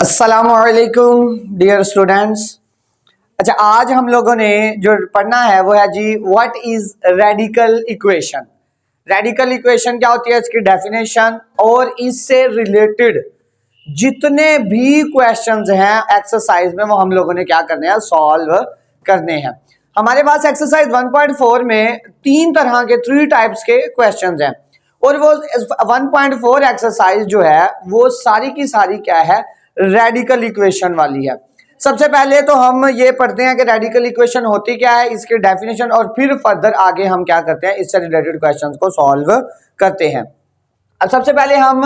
अस्सलामुअलैकुम dear students. अच्छा, आज हम लोगों ने जो पढ़ना है वो है G what is radical equation. Radical equation क्या होती है, इसकी डेफिनेशन और इससे रिलेटेड जितने भी क्वेश्चंस हैं एक्सरसाइज में वो हम लोगों ने क्या करने हैं, सॉल्व करने हैं। हमारे पास एक्सरसाइज 1.4 में थ्री टाइप्स के क्वेश्चंस हैं और वो 1.4 एक्सरसाइज जो है वो सारी की सारी क्या है, रेडिकल इक्वेशन वाली है। सबसे पहले तो हम ये पढ़ते हैं कि रेडिकल इक्वेशन होती क्या है, इसकी डेफिनेशन, और फिर फर्दर आगे हम क्या करते हैं, इससे रिलेटेड क्वेश्चंस को सॉल्व करते हैं। अब सबसे पहले हम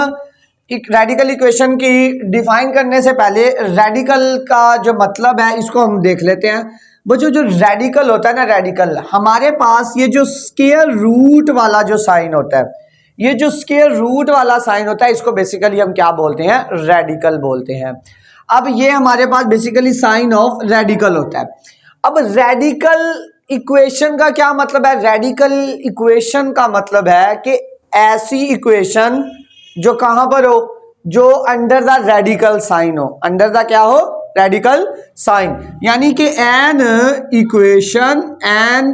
रेडिकल इक्वेशन की डिफाइन करने से पहले रेडिकल का जो मतलब है इसको हम देख लेते हैं। बच्चों, जो रेडिकल होता है ना, रेडिकल हमारे पास ये जो स्क्वायर रूट वाला जो साइन होता है, ये जो स्क्वायर रूट वाला साइन होता है इसको बेसिकली हम क्या बोलते हैं, रेडिकल बोलते हैं। अब ये हमारे पास बेसिकली साइन ऑफ रेडिकल होता है। अब रेडिकल इक्वेशन का क्या मतलब है, रेडिकल इक्वेशन का मतलब है कि ऐसी इक्वेशन जो कहां पर हो, जो अंडर द रेडिकल साइन हो, अंडर द क्या हो, रेडिकल साइन। यानी कि एन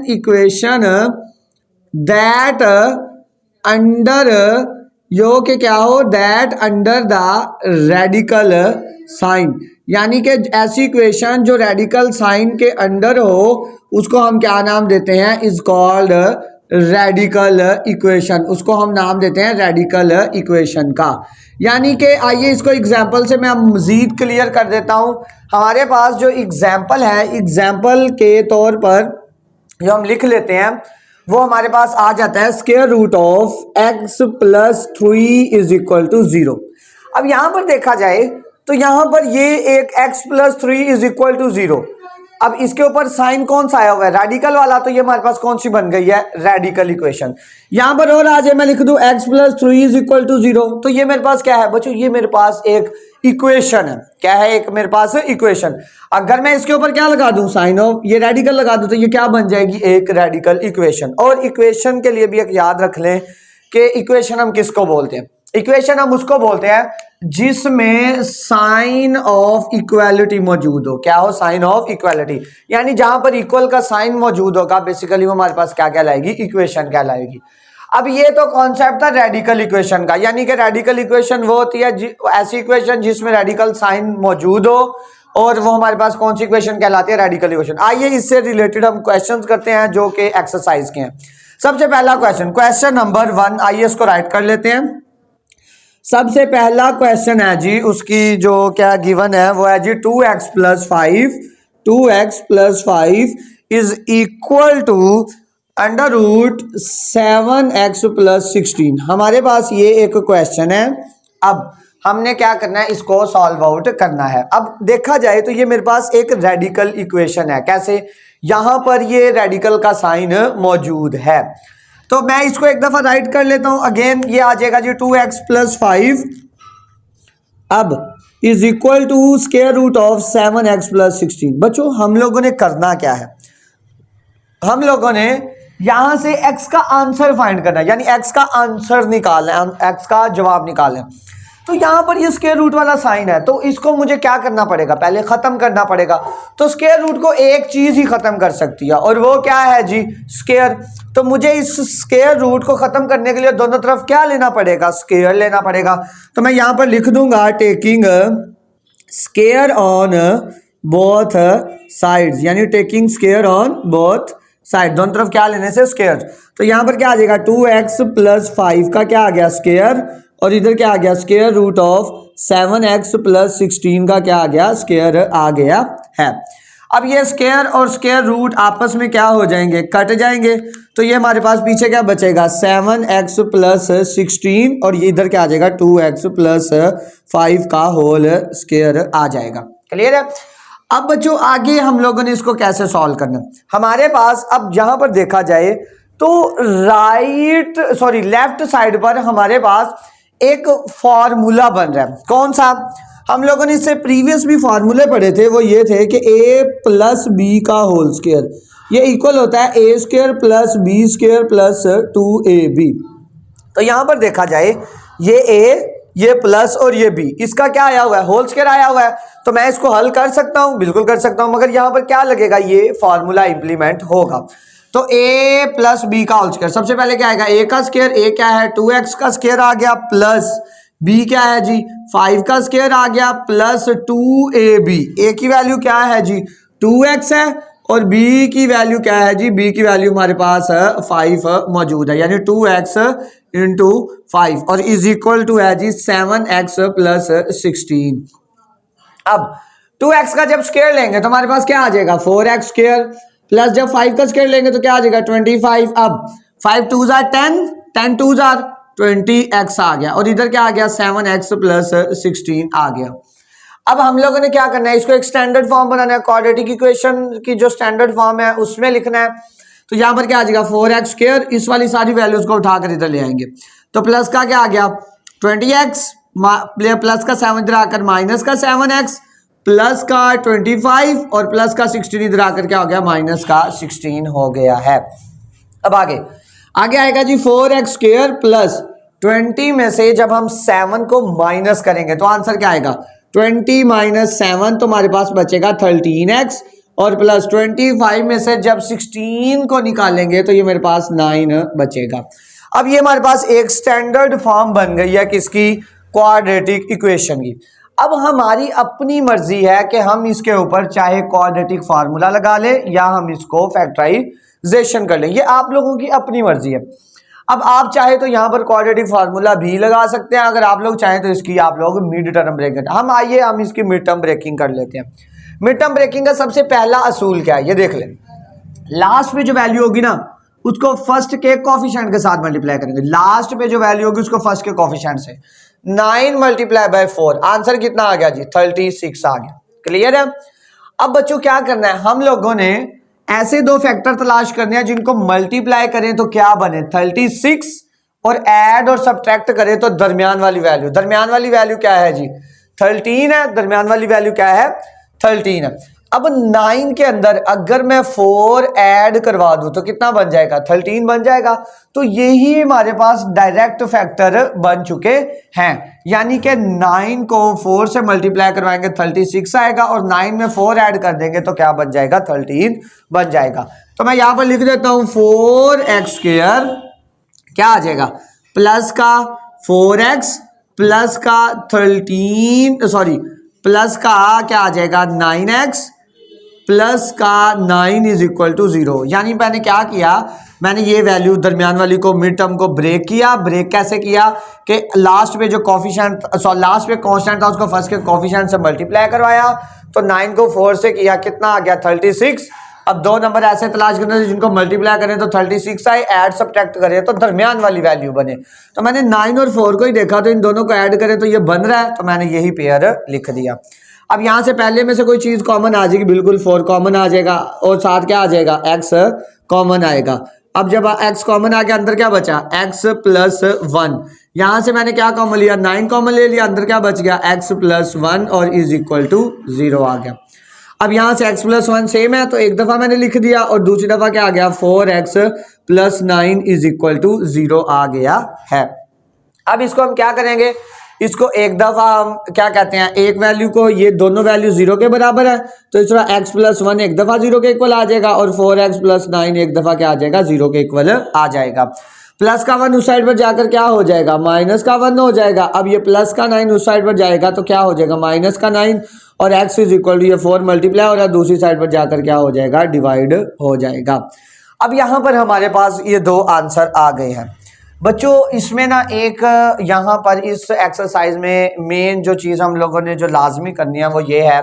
इक्वेशन दैट अंडर यो के क्या हो, that under the radical sign. यानी कि ऐसी इक्वेशन जो रेडिकल साइन के अंडर हो उसको हम क्या नाम देते हैं, इज कॉल्ड रेडिकल इक्वेशन। उसको हम नाम देते हैं रेडिकल इक्वेशन का। यानी कि आइए इसको एग्जाम्पल से मैं मजीद क्लियर कर देता हूं। हमारे पास जो एग्जाम्पल है, एग्जाम्पल के तौर पर जो हम लिख लेते हैं वो हमारे पास आ जाता है square root of x plus 3 is equal to 0। अब यहां पर देखा जाए तो यहां पर ये एक x plus 3 is equal to 0। अब इसके ऊपर साइन कौन सा आया हुआ है, रेडिकल वाला, तो ये हमारे पास कौन सी बन गई है, रेडिकल इक्वेशन। यहां पर और आज मैं लिख दूं x plus 3 is equal to 0, तो ये मेरे पास क्या है बच्चों, ये मेरे पास एक इक्वेशन है। क्या है, एक मेरे पास इक्वेशन। अगर मैं इसके ऊपर क्या लगा दूं, साइन ऑफ ये रेडिकल लगा दूं, तो ये क्या बन जाएगी, एक रेडिकल इक्वेशन। और इक्वेशन के लिए भी एक याद रख लें कि इक्वेशन हम किसको बोलते हैं, इक्वेशन हम उसको बोलते हैं जिसमें साइन ऑफ इक्वालिटी मौजूद हो। क्या हो, साइन ऑफ इक्वालिटी, यानी जहां पर इक्वल का साइन मौजूद होगा बेसिकली वो हमारे पास क्या कहलाएगी, इक्वेशन कहलाएगी। अब ये तो कॉन्सेप्ट था रेडिकल इक्वेशन का, यानी कि रेडिकल इक्वेशन वो होती है ऐसी इक्वेशन जिसमें रेडिकल साइन मौजूद हो, और वो हमारे पास कौन सी इक्वेशन कहलाती है, रेडिकल इक्वेशन। आइए इससे रिलेटेड हम क्वेश्चंस करते हैं जो कि एक्सरसाइज के हैं। सबसे पहला क्वेश्चन नंबर 1, आइए इसको राइट कर लेते हैं। सबसे पहला क्वेश्चन है जी, उसकी जो क्या गिवन है वो है जी 2x plus 5 is equal to under root 7x plus 16। हमारे पास ये एक क्वेश्चन है। अब हमने क्या करना है, इसको सॉल्व आउट करना है। अब देखा जाए तो ये मेरे पास एक रेडिकल इक्वेशन है। कैसे, यहां पर ये रेडिकल का साइन मौजूद है, तो मैं इसको एक दफा राइट कर लेता हूं। अगेन ये आ जाएगा जी 2x प्लस 5 अब is equal to square root of 7x plus 16। बच्चों, हम लोगों ने करना क्या है, हम लोगों ने यहां से x का आंसर फाइंड करना है, यानी x का आंसर निकालना है, x का जवाब निकालना है। तो यहां पर ये स्क्वायर रूट वाला साइन है, तो इसको मुझे क्या करना पड़ेगा, पहले खत्म करना पड़ेगा। तो स्क्वायर रूट को एक चीज ही खत्म कर सकती है, और वो क्या है जी, स्क्वायर। तो मुझे इस स्क्वायर रूट को खत्म करने के लिए दोनों तरफ क्या लेना पड़ेगा, स्क्वायर लेना पड़ेगा। तो मैं यहां पर लिख दूंगा taking square on both sides, यानी taking square on both side, दोनों तरफ क्या लेने से, स्क्वायर। तो यहां पर क्या आ जाएगा, 2x प्लस 5 का क्या आ गया, स्क्वायर, और इधर क्या आ गया, square root of 7x plus 16 का क्या आ गया, स्क्वायर आ गया है। अब ये स्क्वायर और स्क्वायर रूट आपस में क्या हो जाएंगे, कट जाएंगे। तो ये हमारे पास पीछे क्या बचेगा, 7x प्लस 16, और ये इधर क्या आ जाएगा, 2x प्लस 5 का होल स्क्वायर आ जाएगा। क्लियर है। अब बच्चों आगे हम लोगों ने इसको कैसे सॉल्व करना, हमारे पास अब यहां पर देखा जाए तो लेफ्ट साइड पर हमारे पास एक फॉर्मूला बन रहा है। कौन सा, हम लोगों ने इससे प्रीवियस भी फॉर्मूले पढ़े थे, वो ये थे कि a प्लस बी का होल स्क्वायर ये इक्वल होता है a square plus B square plus 2ab। तो यहां पर देखा जाए ये a ये प्लस और ये बी, इसका क्या आया हुआ है, होल स्क्वायर आया हुआ है, तो मैं इसको हल कर सकता हूं, बिल्कुल कर सकता हूं, मगर यहां पर क्या लगेगा, ये फॉर्मूला इंप्लीमेंट होगा। तो a प्लस बी का होल स्क्वायर, सबसे पहले क्या आएगा, a का स्क्वायर, a क्या है 2x का स्क्वायर आ गया, प्लस b क्या है जी 5 का स्क्वायर आ गया, प्लस 2ab, a की वैल्यू क्या है जी 2x है, और b की वैल्यू क्या है जी, b की वैल्यू हमारे पास 5 मौजूद है, यानी 2x इंटू 5 और इज इक्वल टू है जी 7x प्लस 16। अब 2x का जब स्क्वायर लेंगे तो हमारे पास क्या आ जाएगा 4x स्क्वायर, प्लस जब 5 का स्क्वायर लेंगे तो क्या आ जाएगा 25। अब 5 2 जार 10, 10 2 जार 20x आ गया, और इधर क्या आ गया 7x प्लस 16 आ गया। अब हम लोगों ने क्या करना है, इसको एक स्टैंडर्ड फॉर्म बनाना है, क्वाड्रेटिक इक्वेशन की जो स्टैंडर्ड फॉर्म है उसमें लिखना है। तो यहाँ पर क्या आ जाएगा 4x स्क्वायर, इस वाली सारी वैल्यूज को उठाकर इधर ले आएंगे, तो प्लस का क्या आ गया 20x, प्लस का 7 इधर आकर माइनस का 7x, प्लस का 25 और प्लस का 16 इधर आकर क्या हो गया माइनस का 16 हो गया है। अब आगे आएगा जी 4x स्क्वायर प्लस 20 में से जब हम 7 को माइनस करेंगे तो आंसर क्या आएगा 20 माइनस 7, तो हमारे पास बचेगा 13x, और प्लस 25 में से जब 16 को निकालेंगे तो ये मेरे पास 9 बचेगा। अब ये हमारे पास एक स्टैंडर्ड फॉर्म बन गई है किसकी, क्वाड्रेटिक इक्वेशन की। अब हमारी अपनी मर्जी है कि हम इसके ऊपर चाहे क्वाड्रेटिक फार्मूला लगा लें या हम इसको फैक्टराइजेशन कर लें, ये आप लोगों की अपनी मर्जी है। अब आप चाहे तो यहाँ पर क्वाड्रेटिक फार्मूला भी लगा सकते हैं, अगर आप लोग चाहें तो इसकी आप लोग मिड टर्म ब्रेकिंग, हम इसकी मिड टर्म ब्रेकिंग कर लेते हैं। मिड टर्म ब्रेकिंग का सबसे पहला असूल क्या है, ये देख लें, लास्ट में जो वैल्यू होगी ना उसको फर्स्ट के कोफिशिएंट के साथ मल्टीप्लाई करेंगे, लास्ट पे जो वैल्यू होगी उसको फर्स्ट के कोफिशिएंट से, 9 मल्टीप्लाई बाय 4, आंसर कितना आ गया जी 36 आ गया। क्लियर है। अब बच्चों क्या करना है, हम लोगों ने ऐसे दो फैक्टर तलाश करने हैं जिनको मल्टीप्लाई करें तो क्या बने 36, और ऐड और सब्ट्रैक्ट करें तो दरमियान वाली वैल्यू क्या है जी 13 है, दरमियान वाली वैल्यू क्या है 13 है। अब 9 के अंदर अगर मैं 4 ऐड करवा दूं तो कितना बन जाएगा 13 बन जाएगा, तो यही हमारे पास डायरेक्ट फैक्टर बन चुके हैं, यानी कि 9 को 4 से मल्टीप्लाई करवाएंगे 36 आएगा, और 9 में 4 ऐड कर देंगे तो क्या बन जाएगा 13 बन जाएगा। तो मैं यहां पर लिख देता हूं 4x स्क्वायर क्या आ जाएगा प्लस का 4x प्लस का 13 सॉरी प्लस का क्या आ जाएगा 9x प्लस का 9 इज इक्वल टू 0। यानी मैंने क्या किया, मैंने ये वैल्यू दरमियान वाली को मिड टर्म को ब्रेक किया। ब्रेक कैसे किया कि लास्ट पे जो कोफिशिएंट लास्ट पे कांस्टेंट था उसको फर्स्ट के कोफिशिएंट से मल्टीप्लाई करवाया, तो 9 को 4 से किया कितना आ गया 36। अब दो नंबर ऐसे तलाश करने से जिनको मल्टीप्लाई करें तो 36 आए, ऐड सब्ट्रैक्ट करें तो दरमियान वाली वैल्यू बने। तो मैंने 9 और 4 को ही देखा तो इन दोनों को ऐड करें तो ये बन रहा है, तो मैंने यही पेयर लिख दिया। अब यहां से पहले में से कोई चीज कॉमन आ जाएगी, बिल्कुल 4 कॉमन आ जाएगा और साथ क्या आ जाएगा x कॉमन आएगा। अब जब x कॉमन आ गया अंदर क्या बचा x प्लस 1, यहां से मैंने क्या कॉमन लिया 9 कॉमन ले लिया, अंदर क्या बच गया x प्लस 1 और इज इक्वल टू 0 आ गया। अब यहां से x प्लस 1 सेम है तो एक दफा मैंने लिख दिया और दूसरी दफा क्या आ गया 4x plus 9 is equal to 0 आ गया है। अब इसको हम क्या करेंगे, इसको एक दफा हम क्या कहते हैं, एक वैल्यू को ये दोनों वैल्यू 0 के बराबर है तो इस तरह x प्लस 1 एक दफा 0 के इक्वल आ जाएगा और 4x प्लस 9 एक दफा क्या आ जाएगा 0 के इक्वल आ जाएगा। प्लस का 1 उस साइड पर जाकर क्या हो जाएगा माइनस का 1 हो जाएगा। अब ये प्लस का 9 उस साइड पर जाएगा तो क्या हो जाएगा माइनस का 9 और x इज इक्वल टू ये 4 मल्टीप्लाई हो रहा है, दूसरी साइड पर जाकर क्या हो जाएगा डिवाइड हो जाएगा। अब यहाँ पर हमारे पास ये दो आंसर आ गए हैं। बच्चों इसमें ना एक यहाँ पर इस एक्सरसाइज में मेन जो चीज़ हम लोगों ने जो लाजमी करनी है वो ये है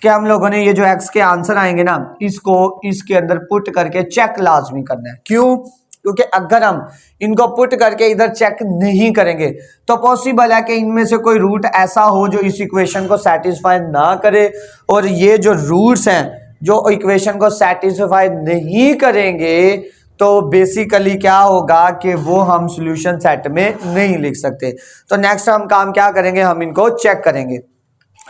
कि हम लोगों ने ये जो x के आंसर आएंगे ना इसको इसके अंदर पुट करके चेक लाजमी करना है। क्यों? क्योंकि अगर हम इनको पुट करके इधर चेक नहीं करेंगे तो पॉसिबल है कि इनमें से कोई रूट ऐसा हो जो इस इक्वेशन को सेटिस्फाई ना करे, और ये जो रूट्स हैं जो इक्वेशन को सेटिस्फाई नहीं करेंगे तो बेसिकली क्या होगा कि वो हम सॉल्यूशन सेट में नहीं लिख सकते। तो नेक्स्ट हम काम क्या करेंगे, हम इनको चेक करेंगे।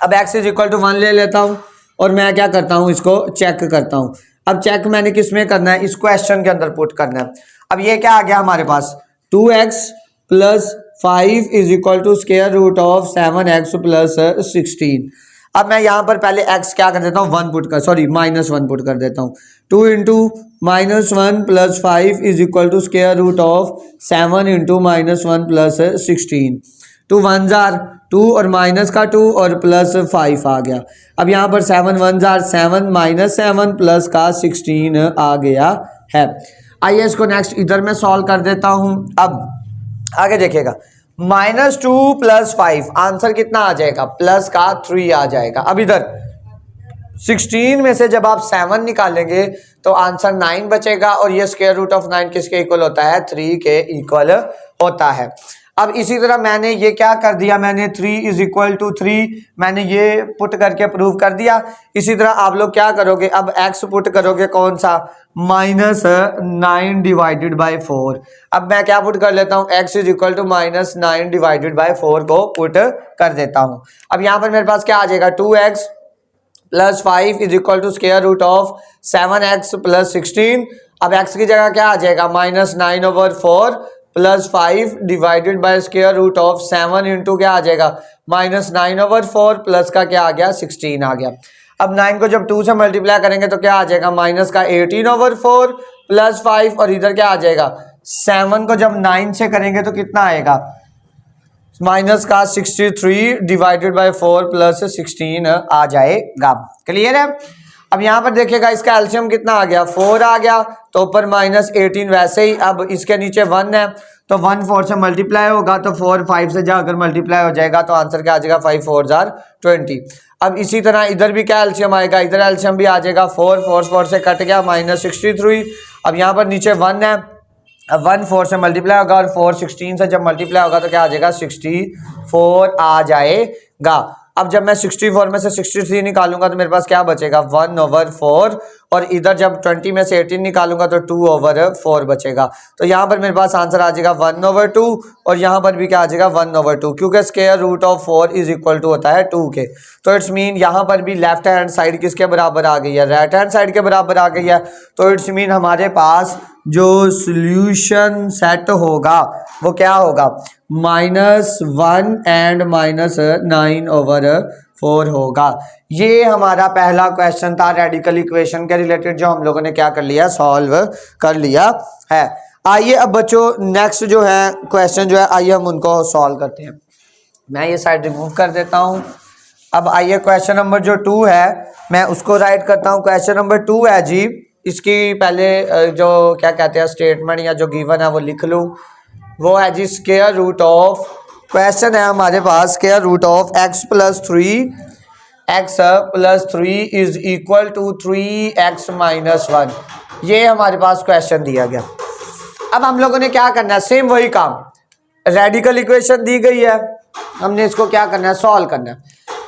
अब x इज इक्वल टू 1 ले लेता हूं और मैं क्या करता हूं इसको चेक करता हूं। अब चेक मैंने किस में करना है, इस क्वेश्चन के अंदर पुट करना है। अब ये क्या आ गया हमारे पास 2x plus 5 is equal to square root of 7x plus 16। अब मैं यहाँ पर पहले x क्या कर देता हूँ, -1 पुट कर देता हूँ। 2 into -1 plus 5 is equal to square root of 7 into -1 plus 16। 2 1 जार 2 और माइनस का 2 और प्लस 5 आ गया। अब यहाँ पर 7 1 जार 7 -7 प्लस का 16 आ गया है। आइए इसको नेक्स्ट इधर में सॉल्व कर देता हूँ। अब आगे देखिएगा, -2 प्लस 5 आंसर कितना आ जाएगा, प्लस का 3 आ जाएगा। अब इधर 16 में से जब आप 7 निकालेंगे तो आंसर 9 बचेगा और ये स्क्वायर रूट ऑफ 9 किसके इक्वल होता है, 3 के इक्वल होता है। अब इसी तरह मैंने ये क्या कर दिया, मैंने 3 इज इक्वल टू 3 मैंने ये पुट करके प्रूव कर दिया। इसी तरह आप लोग क्या करोगे, अब x पुट करोगे कौन सा, -9 डिवाइडेड बाई 4। अब मैं क्या पुट कर लेता हूँ, x is equal to -9 divided by 4 को पुट कर देता हूँ। अब यहाँ पर मेरे पास क्या आ जाएगा, 2x plus 5 is equal to square root of 7x plus 16। अब x की जगह क्या आ जाएगा, -9/4 plus 5 divided by square root of 7 into क्या आ जाएगा, -9/4 प्लस का क्या आ गया, 16 आ गया। अब 9 को जब 2 से मल्टीप्लाई करेंगे तो क्या आ जाएगा, माइनस का 18/4 प्लस 5 और इधर क्या आ जाएगा, 7 को जब 9 से करेंगे तो कितना आएगा, माइनस का 63 डिवाइडेड बाय 4 प्लस 16 आ जाएगा। क्लियर है। अब यहाँ पर देखिएगा इसका एलसीएम कितना आ गया, 4 आ गया, तो ऊपर -18 वैसे ही। अब इसके नीचे 1 है तो 1 4 से मल्टीप्लाई होगा तो 4 5 से जाकर मल्टीप्लाई हो जाएगा तो आंसर क्या आ जाएगा, 5 4 जार 20। अब इसी तरह इधर भी क्या एलसीएम आएगा, इधर एलसीएम भी आ जाएगा, 4 से कट गया -63। अब यहाँ पर नीचे 1 है, अब 1 4 से मल्टीप्लाई होगा और 4 16 से जब मल्टीप्लाई होगा तो क्या आ जाएगा, 64 आ जाएगा। अब जब मैं 64 में से 63 निकालूंगा तो मेरे पास क्या बचेगा, 1/4 और इधर जब 20 में से 18 निकालूंगा तो 2/4 बचेगा। तो यहाँ पर मेरे पास आंसर आ जाएगा 1/2 और यहाँ पर भी क्या आ जाएगा 1/2, क्योंकि square root of 4 is equal to होता है 2 के। तो इट्स मीन यहाँ पर भी लेफ्ट हैंड साइड किसके बराबर आ गई है, राइट हैंड साइड के बराबर आ गई है। तो इट्स मीन हमारे पास जो सोल्यूशन सेट होगा वो क्या होगा, -1 एंड -9/4 होगा। ये हमारा पहला क्वेश्चन था रेडिकल इक्वेशन के रिलेटेड, जो हम लोगों ने क्या कर लिया, सॉल्व कर लिया है। आइए अब बच्चों नेक्स्ट जो है क्वेश्चन जो है, आइए हम उनको सॉल्व करते हैं। मैं ये साइड रिमूव कर देता हूँ। अब आइए क्वेश्चन नंबर जो 2 है मैं उसको राइट करता हूँ। क्वेश्चन नंबर 2 है जी, इसकी पहले जो क्या कहते हैं स्टेटमेंट या जो गिवन है वो लिख लूँ। वो है G square root of, question है हमारे पास square root of x plus 3 is equal to 3x minus 1। ये हमारे पास क्वेश्चन दिया गया। अब हम लोगों ने क्या करना है, सेम वही काम, रेडिकल इक्वेशन दी गई है, हमने इसको क्या करना है, सॉल्व करना है।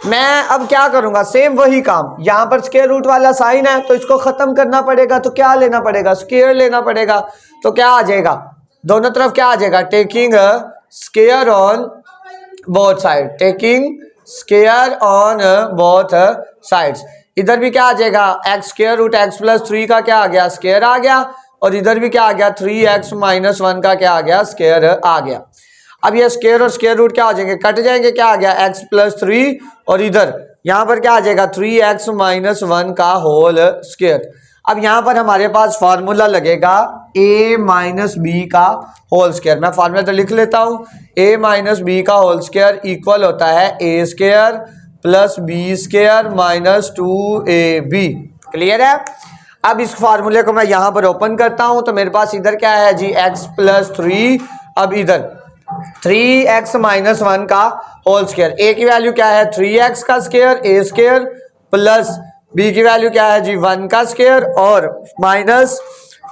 मैं अब क्या करूंगा, सेम वही काम, यहाँ पर स्क्वायर रूट वाला साइन है तो इसको खत्म करना पड़ेगा, तो क्या लेना पड़ेगा, स्क्वायर लेना पड़ेगा। तो क्या आ जाएगा, दोनों तरफ क्या आ जाएगा, taking square on both side, taking square on both sides. इधर भी क्या आ जाएगा, x square root x plus 3 का क्या आ गया, स्क्वायर आ गया, और इधर भी क्या आ गया, 3x माइनस 1 का क्या आ गया, स्क्वायर आ गया। अब ये स्क्वायर और स्क्वायर रूट क्या हो जाएंगे, कट जाएंगे, क्या आ गया x प्लस 3 और इधर यहाँ पर क्या आ जाएगा 3x माइनस 1 का होल स्क्वायर। अब यहाँ पर हमारे पास फार्मूला लगेगा a माइनस बी का होल स्क्वायर। मैं फार्मूला तो लिख लेता हूँ, a माइनस बी का होल स्क्वायर इक्वल होता है a square plus B square minus 2ab। Clear है। अब इस फार्मूले को मैं यहाँ पर ओपन करता हूँ तो मेरे पास इधर क्या है जी, x प्लस 3, अब इधर 3x माइनस 1 का होल स्क्वायर। a की वैल्यू क्या है, 3x का square a square plus b की वैल्यू क्या है जी, 1 का स्क्वायर और माइनस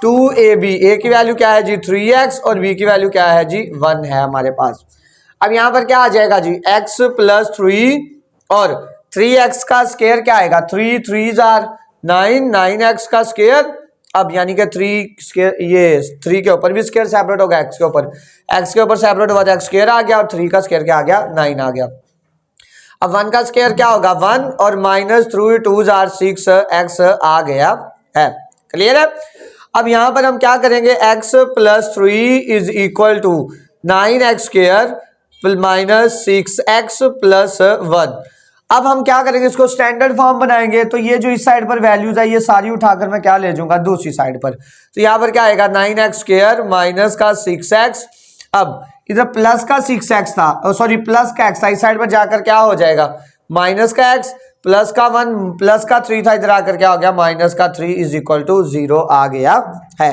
2ab। a की वैल्यू क्या है जी, 3x और b की वैल्यू क्या है जी, 1 है हमारे पास। अब यहाँ पर क्या आ जाएगा जी, x प्लस 3 और 3x का स्क्वायर क्या आएगा, 3 3 जार 9, 9x का स्क्वायर। अब यानी कि 3 स्क्वायर, ये 3 के ऊपर भी स्क्वायर सेपरेट होगा, x के ऊपर सेपरेट हुआ तो x स्क्वायर आ गया और 3 का स्क्वायर क्या आ गया, 9 आ गया। अब 1 का स्क्वायर क्या होगा, 1 और माइनस 3 2 जार 6x आ गया है। क्लियर है। अब यहाँ पर हम क्या करेंगे, x plus 3 is equal to 9x square minus 6x plus 1। अब हम क्या करेंगे, इसको स्टैंडर्ड फॉर्म बनाएंगे। तो ये जो इस साइड पर वैल्यूज है ये सारी उठाकर मैं क्या ले जाऊंगा दूसरी साइड पर। तो यहाँ पर क्या आएगा 9x स्क्वायर माइनस का 6x। अब इधर प्लस का 6x था, सॉरी प्लस का x था, इस साइड पर जाकर क्या हो जाएगा माइनस का x, प्लस का 1 प्लस का 3 था, इधर आकर क्या हो गया माइनस का 3 इज इक्वल टू 0 आ गया है।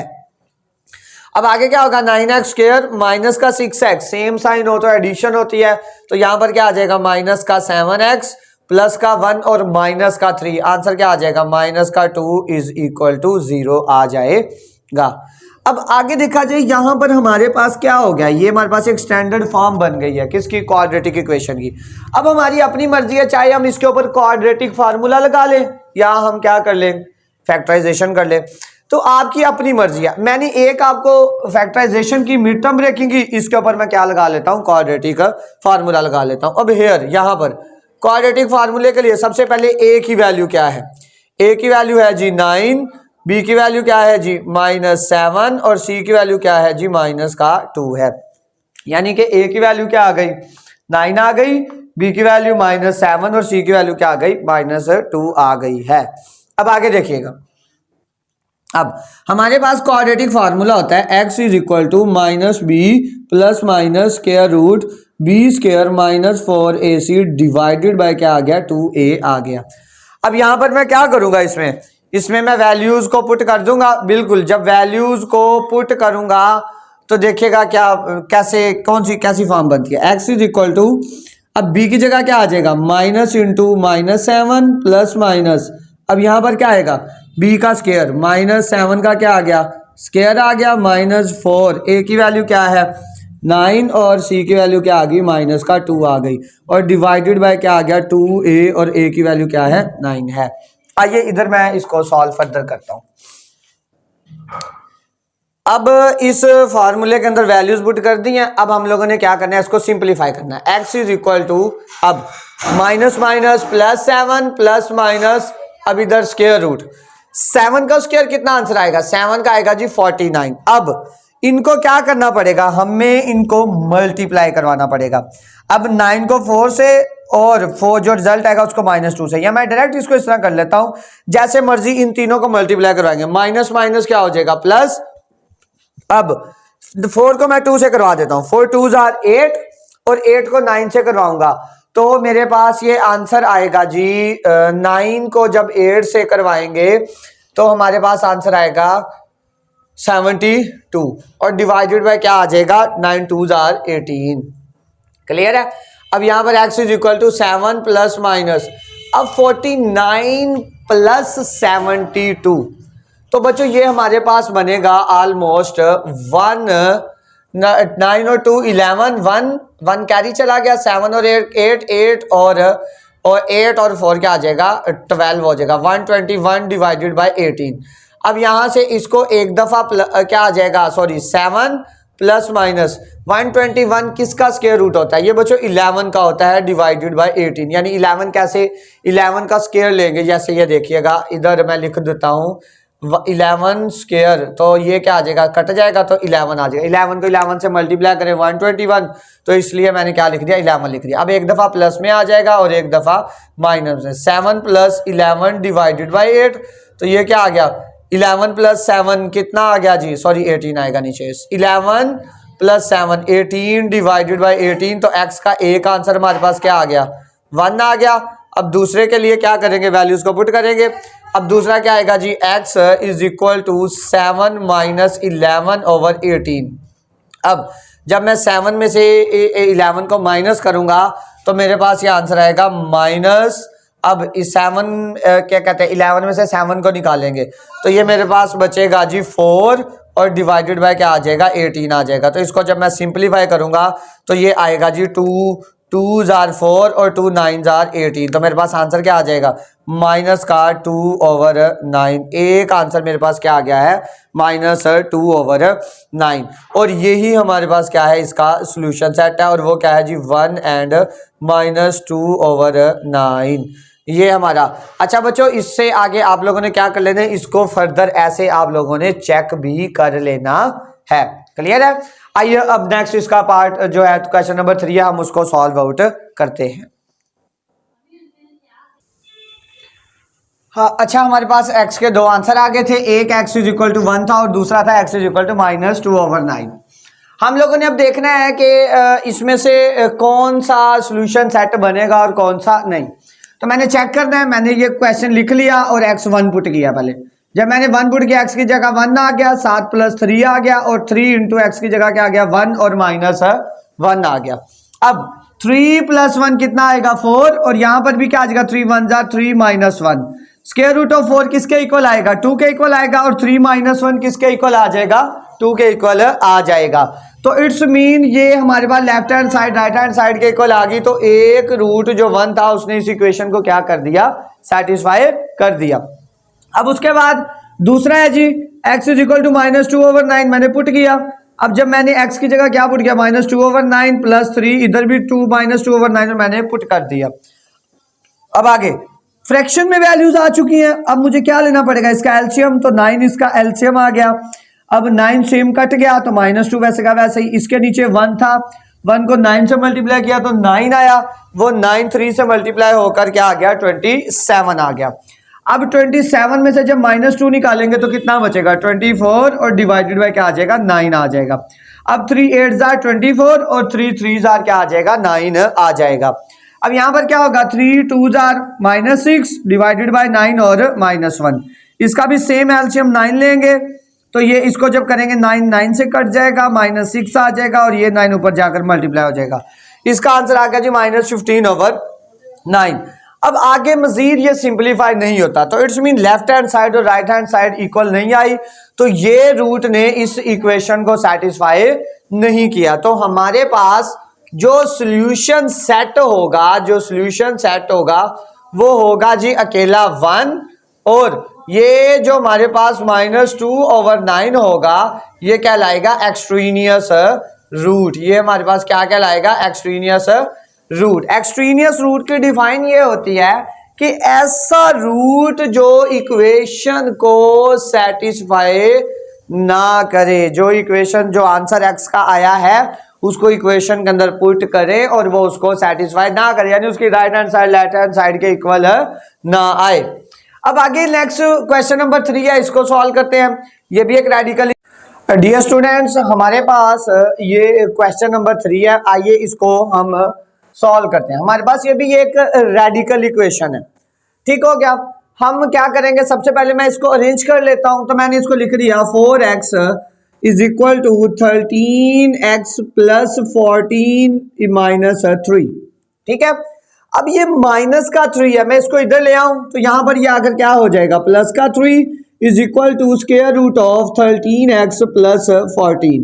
अब आगे क्या होगा 9x स्क्वायर माइनस का 6x, सेम साइन हो तो एडिशन होती है। तो यहां पर क्या आ जाएगा माइनस का 7x प्लस का 1 और माइनस का 3, आंसर क्या आ जाएगा माइनस का 2 इज इक्वल टू 0 आ जाएगा। अब आगे देखा जाए यहां पर हमारे पास क्या हो गया, ये हमारे पास एक स्टैंडर्ड फॉर्म बन गई है किसकी, क्वाड्रेटिक इक्वेशन की। अब हमारी अपनी मर्जी है, चाहे हम इसके ऊपर क्वाड्रेटिक फार्मूला लगा लें या हम क्या कर लें फैक्टराइजेशन कर लें, तो आपकी अपनी मर्जी है। मैंने एक आपको फैक्टराइजेशन की मिड टर्म ब्रेकिंग की, इसके ऊपर मैं क्या लगा लेता हूं क्वाड्रेटिक फार्मूला लगा लेता हूं। अब हेयर यहां पर क्वाड्रेटिक फार्मूले के लिए सबसे पहले ए की वैल्यू क्या है, ए की वैल्यू है जी 9, बी की वैल्यू क्या है जी -7 और सी की वैल्यू क्या है जी माइनस का 2 है। यानी कि ए की वैल्यू क्या आ गई 9 आ गई, बी की वैल्यू -7 और सी की वैल्यू क्या आ गई -2 आ गई है। अब आगे देखिएगा, अब हमारे पास क्वाड्रेटिक फार्मूला होता है x is equal to minus B plus minus square root B square minus 4ac divided by क्या आ गया 2a आ गया। अब यहां पर मैं क्या करूंगा, इसमें मैं वैल्यूज को पुट कर दूंगा। बिल्कुल, जब वैल्यूज को पुट करूंगा तो देखिएगा क्या कैसे कैसी फॉर्म बनती है। x इज इक्वल टू, अब b की जगह क्या आ जाएगा माइनस इंटू -7 प्लस माइनस, अब यहां पर क्या आएगा b का स्क्वायर -7 का क्या आ गया स्क्वायर आ गया -4, a की वैल्यू क्या है 9 और c की वैल्यू क्या आ गई माइनस का 2 आ गई, और डिवाइडेड बाय क्या आ गया 2a और a की वैल्यू क्या है 9 है। आइए इधर मैं इसको सॉल्व फर्दर करता हूं। अब इस फार्मूले के अंदर वैल्यूज पुट कर दी हैं। अब हम लोगों ने क्या करना है, इसको सिंप्लीफाई करना है। x इज इक्वल टू, अब माइनस माइनस +7 प्लस माइनस, अब इधर स्क्वायर रूट 7 का स्क्वायर कितना आंसर आएगा 7 का आएगा जी 49। अब इनको क्या करना पड़ेगा, हमें इनको मल्टीप्लाई करवाना पड़ेगा। अब 9 को 4 से और 4 जो रिजल्ट आएगा उसको -2 से, या मैं डायरेक्ट इसको इस तरह कर लेता हूं जैसे मर्जी इन तीनों को मल्टीप्लाई करवाएंगे। माइनस माइनस क्या हो जाएगा प्लस, अब 4 को मैं 2 से करवा देता हूं, 4 2s are 8 और 8 को 9 से करवाऊंगा तो मेरे पास ये आंसर आएगा जी 9 को जब 8 से करवाएंगे तो हमारे पास आंसर आएगा 72 और डिवाइडेड बाय क्या आ जाएगा 9 2s are 18। क्लियर है। अब यहां पर x is equal to 7 plus minus, अब 49 प्लस 72, तो बच्चों ये हमारे पास बनेगा ऑलमोस्ट 1 9 और 2 11 1 कैरी चला गया, 7 और 8 8 और 8 और 4 क्या आ जाएगा 12 हो जाएगा, 121 डिवाइडेड बाय 18। अब यहां से इसको एक दफा क्या आ जाएगा, सॉरी 7 प्लस माइनस 121 किसका स्क्वायर रूट होता है, ये बच्चों 11 का होता है डिवाइडेड बाय 18। यानी 11 कैसे, 11 का स्क्वायर लेंगे, जैसे ये देखिएगा इधर मैं लिख देता हूं 11 स्क्वायर, तो ये क्या आ जाएगा कट जाएगा तो 11 आ जाएगा। 11 को 11 से मल्टीप्लाई करें 121, तो इसलिए मैंने क्या लिख दिया 11 लिख दिया। अब एक दफा प्लस में आ जाएगा और एक दफा माइनस में, 7 प्लस 11 डिवाइडेड बाय 8, तो ये क्या आ गया 11 प्लस 7 कितना आ गया जी, सॉरी 18 आएगा नीचे, 11 प्लस 7 18 डिवाइडेड बाय 18, तो x का एक आंसर हमारे पास क्या आ गया 1 आ गया। अब दूसरे के लिए क्या करेंगे, वैल्यूज को पुट करेंगे। अब दूसरा क्या आएगा जी x is equal to 7 minus 11 over 18। अब जब मैं 7 में से 11 को माइनस करूंगा तो मेरे पास ये आंसर आएगा माइनस, अब इस 7 क्या कहते हैं 11 में से 7 को निकालेंगे तो ये मेरे पास बचेगा जी 4 और डिवाइडेड बाय क्या आ जाएगा 18 आ जाएगा। तो इसको जब मैं सिंप्लीफाई करूंगा तो ये आएगा जी 2 2s are 4 और 2 9s are 18, तो मेरे पास आंसर क्या आ जाएगा माइनस का 2 ओवर 9। एक आंसर मेरे पास क्या आ गया है -2 ओवर 9, और यही हमारे पास क्या है इसका सॉल्यूशन सेट है, और वो क्या है जी 1 एंड -2 ओवर 9 ये हमारा। अच्छा बच्चों, इससे आगे आप लोगों ने क्या कर लेना है, इसको फर्दर ऐसे आप लोगों ने चेक भी कर लेना है। क्लियर है। आइए अब नेक्स्ट इसका पार्ट जो है क्वेश्चन नंबर 3 है, हम उसको सॉल्व आउट करते हैं। हाँ अच्छा, हमारे पास x के दो आंसर आ गए थे, एक x इज इक्वल टू 1 था और दूसरा था x इज इक्वल टू -2/9। हम लोगों ने अब देखना है कि इसमें से कौन सा सॉल्यूशन सेट बनेगा और कौन सा नहीं। तो मैंने चेक करना है, मैंने ये क्वेश्चन लिख लिया और x 1 पुट किया। पहले जब मैंने 1 पुट किया, x की जगह 1 आ गया, 7 + 3 आ गया और 3 इंटू एक्स की जगह क्या आ गया 1 और -1 आ गया। अब 3 + 1 कितना आएगा 4 और यहां पर भी क्या आ जाएगा 3 × 1 = 3 -1। स्क्वायर रूट ऑफ 4 किसके इक्वल आएगा 2 के इक्वल आएगा और 3 - 1 किसके इक्वल आ जाएगा 2 के इक्वल आ जाएगा। तो इट्स मीन ये हमारे पास left hand side right hand side के इक्वल आ गई। तो एक रूट जो 1 था उसने इस इक्वेशन को क्या कर दिया सेटिस्फाई कर दिया। अब उसके बाद दूसरा है जी x इज इक्वल टू -2/9 मैंने पुट किया। अब जब मैंने x की जगह क्या पुट किया -2/9 + 3 इधर भी 2 -2/9 मैंने पुट कर दिया। अब आगे फ्रैक्शन में वैल्यूज आ चुकी हैं। अब मुझे क्या लेना पड़ेगा इसका एलसीएम। तो 9 इसका एलसीएम आ गया। अब 9 सेम कट गया तो -2 वैसे का वैसे ही। इसके नीचे 1 था, 1 को 9 से मल्टीप्लाई किया तो 9 आया, वो 9 3 से मल्टीप्लाई होकर क्या आ गया 27 आ गया। अब 27 में से जब -2 निकालेंगे तो कितना बचेगा 24 और डिवाइडेड बाय क्या आ जाएगा 9 आ जाएगा। अब 3 8 * 24 और 3 3 क्या आ जाएगा 9 आ जाएगा। अब यहां पर क्या होगा 3 2 -6 डिवाइडेड बाय 9 और -1। इसका भी सेम एलसीएम 9 लेंगे तो ये इसको जब करेंगे 9 9 से कट जाएगा, -6 आ जाएगा और ये 9 ऊपर जाकर मल्टीप्लाई हो जाएगा। इसका आंसर आ गया जी -15/9। अब आगे मजीद ये सिंप्लीफाई नहीं होता तो it's mean left hand side और राइट हैंड साइड इक्वल नहीं आई, तो ये रूट ने इस इक्वेशन को सेटिस्फाई नहीं किया। तो हमारे पास जो सॉल्यूशन सेट होगा वो होगा जी अकेला 1 और ये जो हमारे पास -2/9 होगा ये कहलाएगा एक्सट्रीनियस रूट। ये हमारे पास क्या कहलाएगा एक्सट्रीनियस रूट। एक्सट्रीनियस रूट की डिफाइन ये होती है कि ऐसा रूट जो इक्वेशन को सेटिस्फाई ना करे, जो इक्वेशन जो आंसर x का आया है उसको इक्वेशन के अंदर पुट करे और वो उसको सेटिस्फाई ना करे, यानी उसकी right hand side left hand side के इक्वल ना आए। अब आगे नेक्स्ट क्वेश्चन नंबर 3 है, इसको सॉल्व करते हैं। ये भी एक रेडिकल। डियर स्टूडेंट्स हमारे पास ये क्वेश्चन नंबर 3 है, आइए इसको हम सॉल्व करते हैं। हमारे पास ये भी एक रेडिकल इक्वेशन है, ठीक हो गया। हम क्या करेंगे सबसे पहले मैं इसको अरेंज कर लेता हूं। तो मैंने इसको लिख दिया 4x is equal to 13x + 14 - 3, ठीक है। अब ये -3 है, मैं इसको इधर ले आऊं तो यहां पर ये आकर क्या हो जाएगा +3 is equal to square root of 13x + 14।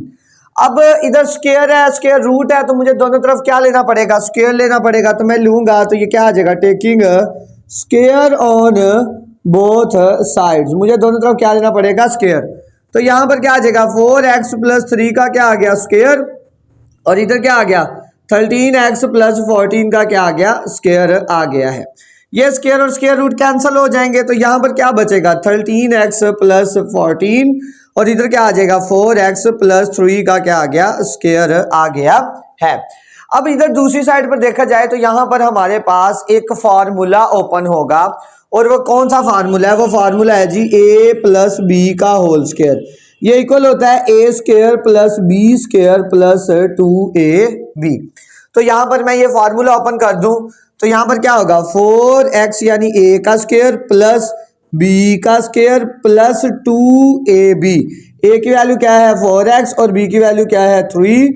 अब इधर स्क्वायर है स्क्वायर रूट है तो मुझे दोनों तरफ क्या लेना पड़ेगा स्क्वायर लेना पड़ेगा। तो मैं लूंगा तो ये क्या आ जाएगा taking square on both sides, मुझे दोनों तरफ क्या लेना पड़ेगा स्क्वायर। तो यहां पर क्या आ जाएगा 4x + 3 का क्या आ गया स्क्वायर और इधर क्या आ गया 13x + 14 का क्या आ गया स्क्वायर आ गया है। ये स्क्वायर और स्क्वायर रूट कैंसिल हो जाएंगे तो यहां पर क्या बचेगा 13x + 14 और इधर क्या आ जाएगा 4x + 3 का क्या आ गया स्क्वायर आ गया है। अब इधर दूसरी साइड पर देखा जाए तो यहां पर हमारे पास एक फार्मूला ओपन होगा और वो कौन सा फार्मूला है, वो फार्मूला है जी a + b का होल स्क्वायर। ये इक्वल होता है a² + b² + 2ab। तो यहां पर मैं ये फार्मूला ओपन कर दूं तो यहां पर क्या होगा 4x यानी a का स्क्वायर प्लस b का स्क्वायर प्लस 2ab। a की वैल्यू क्या है 4x और b की वैल्यू क्या है 3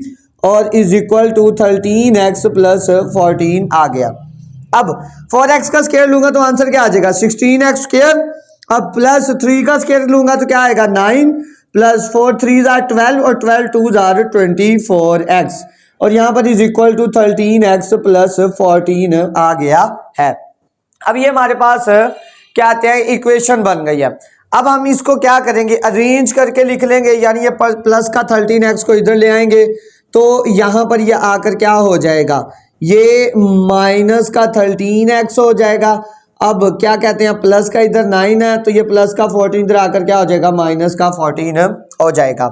और इज इक्वल टू 13x + 14 आ गया। अब 4x का स्क्वायर लूंगा तो आंसर क्या आ जाएगा 16x²। अब प्लस 3 का स्क्वायर लूंगा तो क्या आएगा 9 प्लस 4 3 = 12 और 12 2 = 24x और यहाँ पर इज इक्वल टू 13x + 14 आ गया है। अब ये हमारे पास क्या आते हैं इक्वेशन बन गई है। अब हम इसको क्या करेंगे अरेंज करके लिख लेंगे, यानी ये प्लस का 13x को इधर ले आएंगे तो यहाँ पर ये आकर क्या हो जाएगा ये माइनस का 13x हो जाएगा। अब क्या कहते हैं प्लस का इधर 9 है तो ये प्लस का 14 इधर आकर क्या हो जाएगा माइनस का 14 हो जाएगा।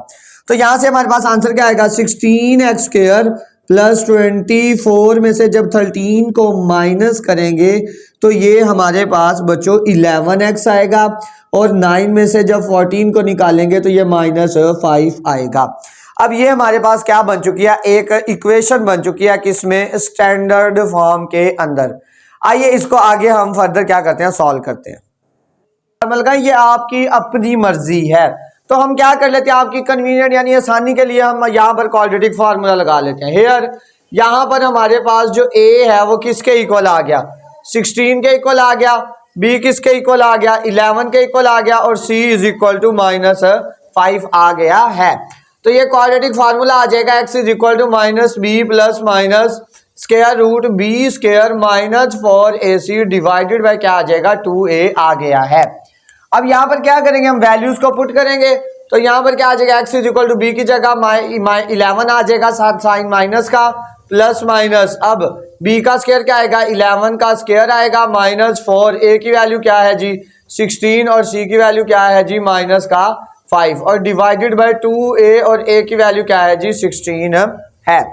तो यहां से हमारे पास आंसर क्या आएगा 16x स्क्वायर प्लस 24 में से जब 13 को माइनस करेंगे तो ये हमारे पास बच्चों 11x आएगा और 9 में से जब 14 को निकालेंगे तो ये -5 आएगा। अब ये हमारे पास क्या बन चुकी है, एक इक्वेशन बन चुकी है किसमें, स्टैंडर्ड फॉर्म के अंदर। आइए इसको आगे हम फर्दर क्या करते हैं, सॉल्व करते हैं। ये आपकी अपनी मर्जी है, तो हम क्या कर लेते हैं आपकी कन्वीनियंट यानी आसानी के लिए हम यहाँ पर क्वाड्रेटिक फार्मूला लगा लेते हैं। हेयर यहाँ पर हमारे पास जो a है वो किसके इक्वल आ गया, 16 के इक्वल आ गया, b किसके इक्वल आ गया, 11 के इक्वल आ गया, और c इज इक्वल टू -5 आ गया है। तो ये क्वाड्रेटिक फार्मूला आ जाएगा x is equal to -b plus minus square root b square -4ac divided by क्या आ जाएगा 2a आ गया है। अब यहाँ पर क्या करेंगे, हम वैल्यूज को पुट करेंगे, तो यहाँ पर क्या आ जाएगा x is equal to b की जगह 11 आ जाएगा साथ साइन माइनस का प्लस माइनस, अब b का स्क्वायर क्या आएगा 11 का स्क्वायर आएगा -4, a की वैल्यू क्या है जी 16 और c की वैल्यू क्या है जी -5 और डिवाइडेड बाय 2a और a की वैल्यू क्या है जी 16 है।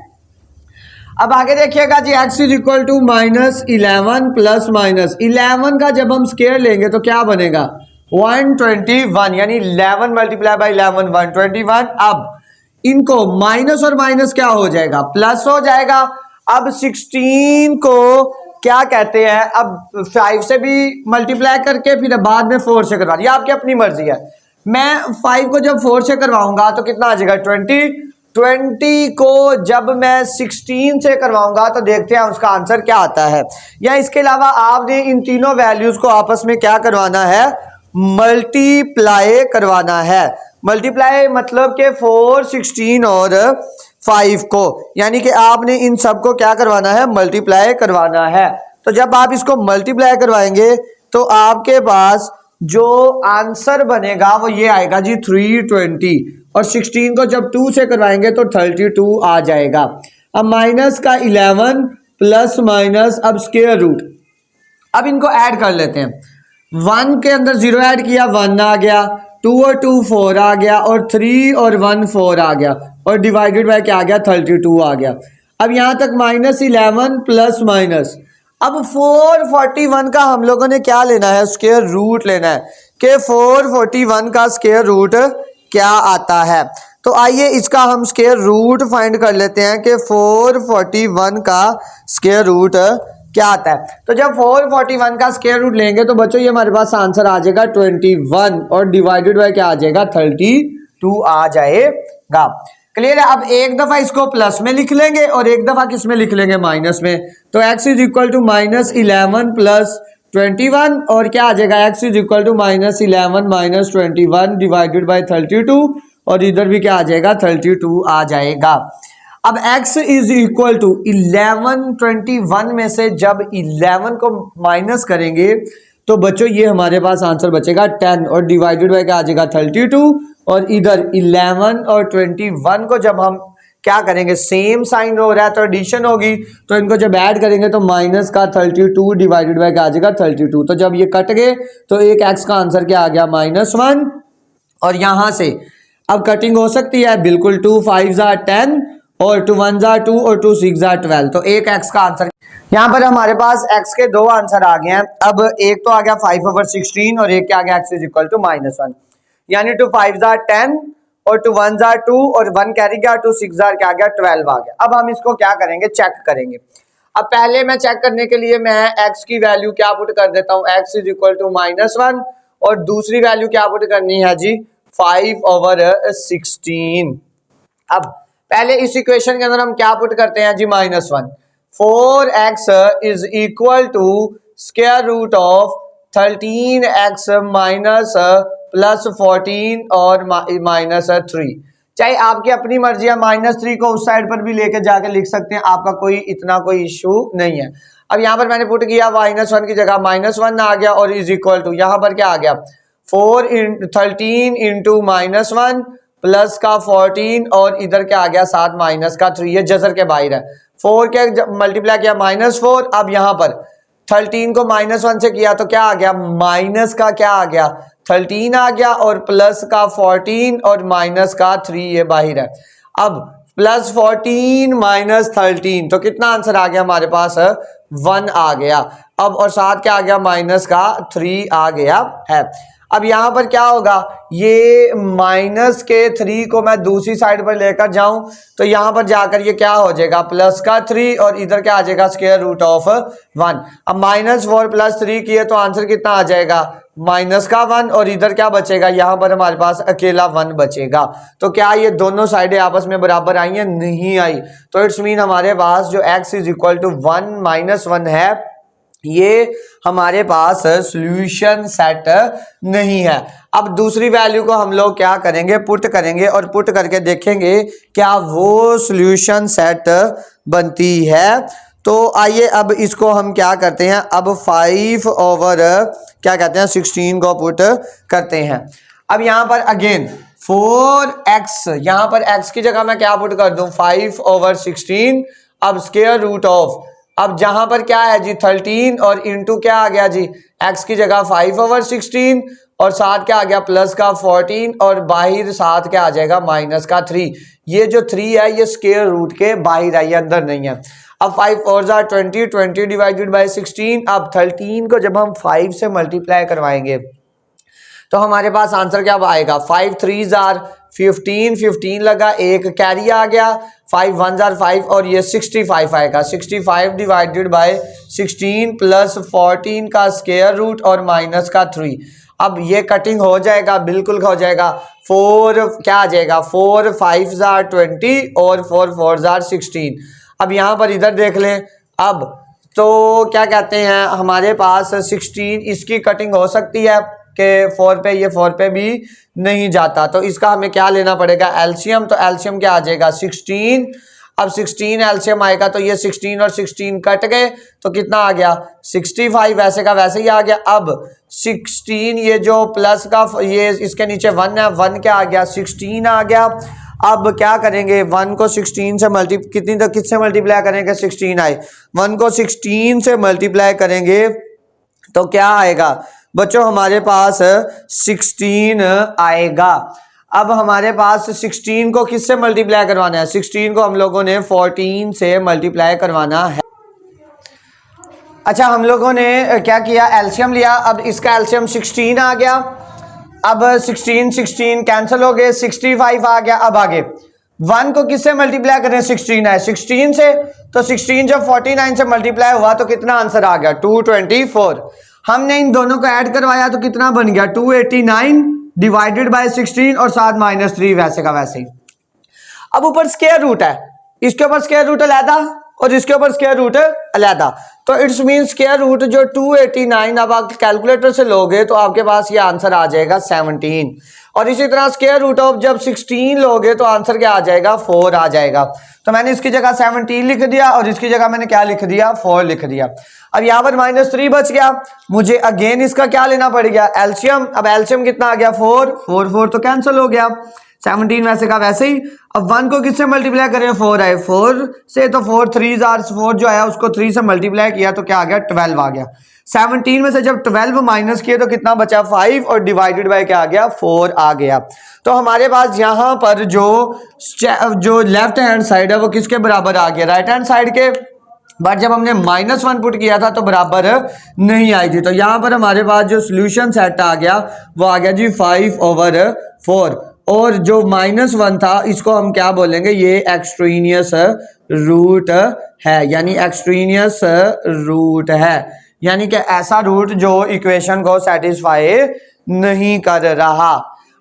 अब आगे देखिएगा जी x is equal to -11 plus -11 का जब हम स्क्वायर लेंगे तो क्या बनेगा 121 यानी 11 मल्टीप्लाई बाई 11 121। अब इनको माइनस और माइनस क्या हो जाएगा, प्लस हो जाएगा। अब 16 को क्या कहते हैं, अब 5 से भी मल्टीप्लाई करके फिर बाद में 4 से करवा, ये आपकी अपनी मर्जी है। मैं 5 को जब 4 से करवाऊंगा तो कितना आ जाएगा 20 को जब मैं 16 से करवाऊंगा तो देखते हैं उसका आंसर क्या आता है। या इसके अलावा आपने इन तीनों वैल्यूज को आपस में क्या करवाना है, मल्टीप्लाई करवाना है। मल्टीप्लाई मतलब के 4, 16 और 5 को, यानी कि आपने इन सबको क्या करवाना है, मल्टीप्लाई करवाना है। तो जब आप इसको मल्टीप्लाई करवाएंगे तो आपके पास जो आंसर बनेगा वो ये आएगा जी 320, और 16 को जब 2 से करवाएंगे तो 32 आ जाएगा। अब माइनस का 11 प्लस माइनस, अब स्क्वायर रूट, अब इनको ऐड कर लेते हैं। 1 के अंदर 0 ऐड किया 1 आ गया, 2 और 2 4 आ गया, और 3 और 1 4 आ गया, और डिवाइडेड बाय क्या आ गया 32 आ गया। अब यहां तक -11 प्लस माइनस, अब 441 का हम लोगों ने क्या लेना है, स्क्वायर रूट लेना है कि 441 का स्क्वायर रूट क्या आता है। तो आइए इसका हम स्क्वायर रूट फाइंड कर लेते हैं कि 441 का स्क्वायर रूट क्या आता है। तो जब 441 का स्क्वायर रूट लेंगे तो बच्चों ये हमारे पास आंसर आ जाएगा 21 और डिवाइडेड बाय क्या आ जाएगा 32 आ जाएगा। क्लियर है। अब एक दफा इसको प्लस में लिख लेंगे और एक दफा किस में लिख लेंगे, माइनस में। तो x is equal to -11 plus 21 और क्या आ जाएगा x is equal to -11 minus 21 divided by 32, और इधर भी क्या आ जाएगा 32 आ जाएगा। अब x इज इक्वल टू 11 21 में से जब 11 को माइनस करेंगे तो बच्चों ये हमारे पास आंसर बचेगा 10 और डिवाइडेड बाय क्या आ जाएगा 32, और इधर 11 और 21 को जब हम क्या करेंगे, सेम साइन हो रहा है तो एडिशन होगी, तो इनको जब ऐड करेंगे तो माइनस का 32 डिवाइडेड बाय क्या आ जाएगा 32। तो जब ये कट गए तो एक x का आंसर क्या आ गया -1, और यहां से अब कटिंग हो सकती है बिल्कुल, 2 5 10 और 2 1 2 और 2 6 12, तो एक x का आंसर। यहाँ पर हमारे पास x के दो आंसर आ गए हैं। अब एक तो आ गया 5/16 और एक क्या आ गया x इज इक्वल टू -1, यानी 2 5 10 और 2 1 2 और 1 कैरी गया, 2 6 क्या आ गया 12 आ गया। अब हम इसको क्या करेंगे, चेक करेंगे। अब पहले मैं चेक करने के लिए मैं x की वैल्यू क्या पुट कर देता हूँ, x इज इक्वल टू -1, और दूसरी वैल्यू क्या पुट करनी है जी 5/16। अब पहले इस इक्वेशन के अंदर हम क्या पुट करते हैं जी -1। 4x is equal to square root of 13x minus plus 14 और -3। चाहे आपकी अपनी मर्जी है, -3 को उस साइड पर भी लेके जाके लिख सकते हैं, आपका कोई इतना कोई इशू नहीं है। अब यहाँ पर मैंने पुट किया -1 की जगह -1 आ गया, और इज इक्वल टू यहाँ पर क्या आ गया 13 इंटू -1 प्लस का 14 और इधर क्या आ गया साथ माइनस का 3, ये जजर के बाहर है। 4 के मल्टीप्लाई किया -4, अब यहाँ पर 13 को -1 से किया तो क्या आ गया, माइनस का क्या आ गया 13 आ गया और प्लस का 14 और माइनस का 3 ये बाहर है। अब प्लस 14 माइनस 13 तो कितना आंसर आ गया हमारे पास 1 आ गया। अब और साथ क्या आ गया माइनस का 3 आ गया है। अब यहां पर क्या होगा, ये माइनस के 3 को मैं दूसरी साइड पर लेकर जाऊं तो यहां पर जाकर ये क्या हो जाएगा प्लस का 3 और इधर क्या आ जाएगा स्क्वायर रूट ऑफ 1। अब -4 + 3 किए तो आंसर कितना आ जाएगा माइनस का 1 और इधर क्या बचेगा यहाँ पर हमारे पास अकेला 1 बचेगा। तो क्या ये दोनों साइडें आपस में बराबर आई हैं? नहीं आई। तो इट्स मीन हमारे पास जो x = 1 - 1 है ये हमारे पास सॉल्यूशन सेट नहीं है। अब दूसरी वैल्यू को हम लोग क्या करेंगे पुट करेंगे और पुट करके देखेंगे क्या वो सॉल्यूशन सेट बनती है। तो आइए अब इसको हम क्या करते हैं, अब 5 ओवर क्या कहते हैं 16 को पुट करते हैं। अब यहाँ पर अगेन 4x, यहाँ पर x की जगह मैं क्या पुट कर दूं 5 ओवर 16। अब स्क्वायर रूट ऑफ, अब जहां पर क्या है जी 13 और इंटू क्या आ गया जी x की जगह 5 ओवर 16 और साथ क्या आ गया प्लस का 14 और बाहर साथ क्या आ जाएगा माइनस का 3। ये जो 3 है ये स्क्वायर रूट के बाहर है, ये अंदर नहीं है। अब 5 4 = 20, 20 डिवाइडेड बाय 16। अब 13 को जब हम 5 से मल्टीप्लाई करवाएंगे तो हमारे पास आंसर क्या आएगा 5 3 = 15, 15 लगा, एक कैरी आ गया, 5 1 = 5 और ये 65 आएगा। 65 डिवाइडेड बाय 16 प्लस 14 का स्क्वायर रूट और माइनस का 3। अब ये कटिंग हो जाएगा, बिल्कुल हो जाएगा। 4 क्या आ जाएगा 4 5 = 20 और 4 4 = 16। अब यहाँ पर इधर देख लें, अब तो क्या कहते हैं हमारे पास 16 इसकी कटिंग हो सकती है कि 4 पे, ये 4 पे भी नहीं जाता, तो इसका हमें क्या लेना पड़ेगा एलसीएम। तो एलसीएम क्या आ जाएगा 16। अब 16 एलसीएम आएगा तो ये 16 और 16 कट गए तो कितना आ गया 65, वैसे का वैसे ही आ गया। अब 16 ये जो प्लस का ये इसके नीचे 1 है, 1 क्या आ गया 16 आ गया। अब क्या करेंगे 1 को 16 से कितनी तक किससे मल्टीप्लाई करेंगे 16 आए, 1 को 16 से मल्टीप्लाई करेंगे तो क्या आएगा बच्चों हमारे पास 16 आएगा। अब हमारे पास 16 को किससे मल्टीप्लाई करवाना है, 16 को हम लोगों ने 14 से मल्टीप्लाई करवाना है। अच्छा हम लोगों ने क्या किया एलसीएम लिया, अब इसका एलसीएम 16 आ गया। अब 16 16 कैंसिल हो गए, 65 आ गया। अब आगे 1 को किससे मल्टीप्लाई करें 16 है 16 से, तो 16 जब 49 से मल्टीप्लाई हुआ तो कितना आंसर आ गया 224। हमने इन दोनों को ऐड करवाया तो कितना बन गया 289 डिवाइडेड बाय 16 और साथ -3 वैसे का वैसे ही। अब ऊपर स्क्वायर रूट है, इसके ऊपर स्क्वायर रूट अलहदा और इसके ऊपर स्क्वायर रूट अलहदा, तो इट्स मीन स्क्वायर रूट जो 289 अब आप कैलकुलेटर से लोगे तो आपके पास ये आंसर आ जाएगा 17। और इसी तरह स्क्वायर रूट ऑफ जब 16 लोगे तो आंसर क्या आ जाएगा 4 आ जाएगा। तो मैंने इसकी जगह 17 लिख दिया और इसकी जगह मैंने क्या लिख दिया 4 लिख दिया। अब यहाँ पर -3 बच गया, मुझे अगेन इसका क्या लेना पड़ेगा एलसीएम। अब एलसीएम कितना आ गया 4 4 4 तो कैंसिल हो गया, 17 वैसे का वैसे ही। अब 1 को किससे मल्टीप्लाई करें 4 आए 4 से, तो 4 3 = 4 जो है उसको 3 से मल्टीप्लाई किया तो क्या आ गया 12 आ गया। 17 में से जब 12 माइनस किए तो कितना बचा 5 और डिवाइडेड बाय क्या आ गया 4 आ गया। तो हमारे पास यहाँ पर जो लेफ्ट हैंड साइड है वो किसके बराबर आ गया राइट हैंड साइड के, बट जब हमने -1 पुट किया था तो बराबर नहीं आई थी। तो यहाँ पर हमारे पास जो सोल्यूशन सेट आ गया वो आ गया जी 5 ओवर 4 और जो -1 था इसको हम क्या बोलेंगे ये एक्सट्रेनियस रूट है, यानी एक्सट्रेनियस रूट है, यानी कि ऐसा रूट जो इक्वेशन को सेटिस्फाई नहीं कर रहा।